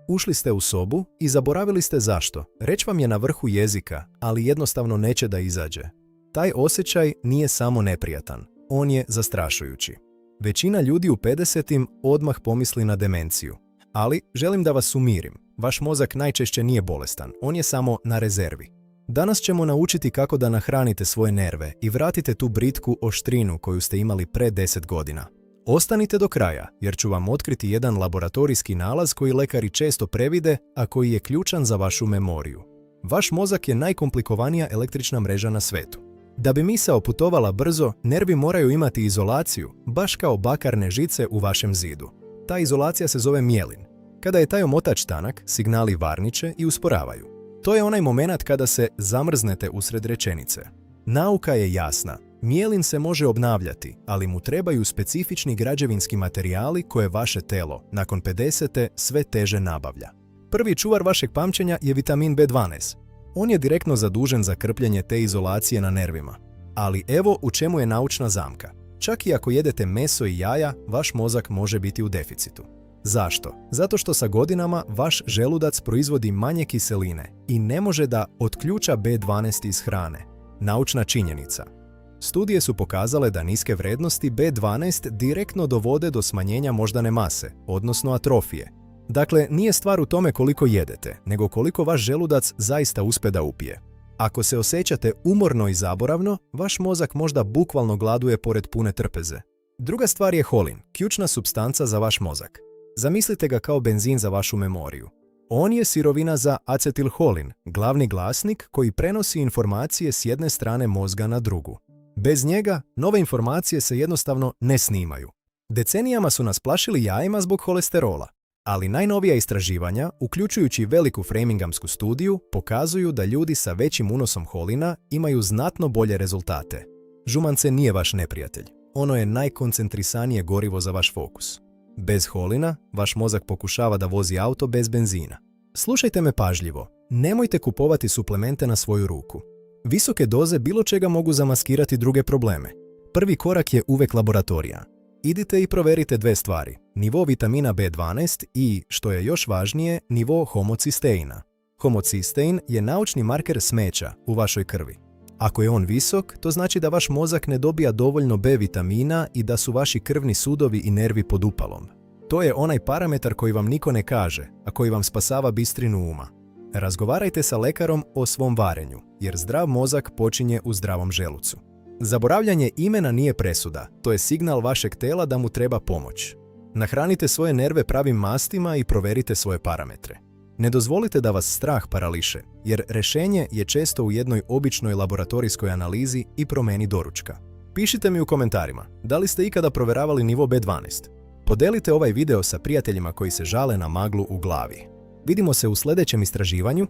Ušli ste u sobu i zaboravili ste zašto. Reč vam je na vrhu jezika, ali jednostavno neće da izađe. Taj osjećaj nije samo neprijatan, on je zastrašujući. Većina ljudi u 50-im odmah pomisli na demenciju. Ali želim da vas umirim. Vaš mozak najčešće nije bolestan, on je samo na rezervi. Danas ćemo naučiti kako da nahranite svoje nerve i vratite tu britku oštrinu koju ste imali pre 10 godina. Ostanite do kraja, jer ću vam otkriti jedan laboratorijski nalaz koji lekari često previde, a koji je ključan za vašu memoriju. Vaš mozak je najkomplikovanija električna mreža na svetu. Da bi misao putovala brzo, nervi moraju imati izolaciju, baš kao bakarne žice u vašem zidu. Ta izolacija se zove mijelin. Kada je taj omotač tanak, signali varniče i usporavaju. To je onaj moment kada se zamrznete usred rečenice. Nauka je jasna. Mijelin se može obnavljati, ali mu trebaju specifični građevinski materijali koje vaše telo, nakon 50. sve teže nabavlja. Prvi čuvar vašeg pamćenja je vitamin B12. On je direktno zadužen za krpljenje te izolacije na nervima. Ali evo u čemu je naučna zamka. Čak i ako jedete meso i jaja, vaš mozak može biti u deficitu. Zašto? Zato što sa godinama vaš želudac proizvodi manje kiseline i ne može da otključa B12 iz hrane. Naučna činjenica. Studije su pokazale da niske vrednosti B12 direktno dovode do smanjenja moždane mase, odnosno atrofije. Dakle, nije stvar u tome koliko jedete, nego koliko vaš želudac zaista uspe da upije. Ako se osjećate umorno i zaboravno, vaš mozak možda bukvalno gladuje pored pune trpeze. Druga stvar je holin, ključna supstanca za vaš mozak. Zamislite ga kao benzin za vašu memoriju. On je sirovina za acetilholin, glavni glasnik koji prenosi informacije s jedne strane mozga na drugu. Bez njega, nove informacije se jednostavno ne snimaju. Decenijama su nas plašili jajima zbog holesterola, ali najnovija istraživanja, uključujući veliku Framingamsku studiju, pokazuju da ljudi sa većim unosom holina imaju znatno bolje rezultate. Žumance nije vaš neprijatelj. Ono je najkoncentrisanije gorivo za vaš fokus. Bez holina, vaš mozak pokušava da vozi auto bez benzina. Slušajte me pažljivo. Nemojte kupovati suplemente na svoju ruku. Visoke doze bilo čega mogu zamaskirati druge probleme. Prvi korak je uvek laboratorija. Idite i proverite dve stvari. Nivo vitamina B12 i, što je još važnije, nivo homocisteina. Homocistein je naučni marker smeća u vašoj krvi. Ako je on visok, to znači da vaš mozak ne dobija dovoljno B vitamina i da su vaši krvni sudovi i nervi pod upalom. To je onaj parametar koji vam niko ne kaže, a koji vam spasava bistrinu uma. Razgovarajte sa lekarom o svom varenju, jer zdrav mozak počinje u zdravom želucu. Zaboravljanje imena nije presuda, to je signal vašeg tela da mu treba pomoć. Nahranite svoje nerve pravim mastima i proverite svoje parametre. Ne dozvolite da vas strah parališe, jer rešenje je često u jednoj običnoj laboratorijskoj analizi i promeni doručka. Pišite mi u komentarima, da li ste ikada proveravali nivo B12? Podelite ovaj video sa prijateljima koji se žale na maglu u glavi. Vidimo se u sljedećem istraživanju,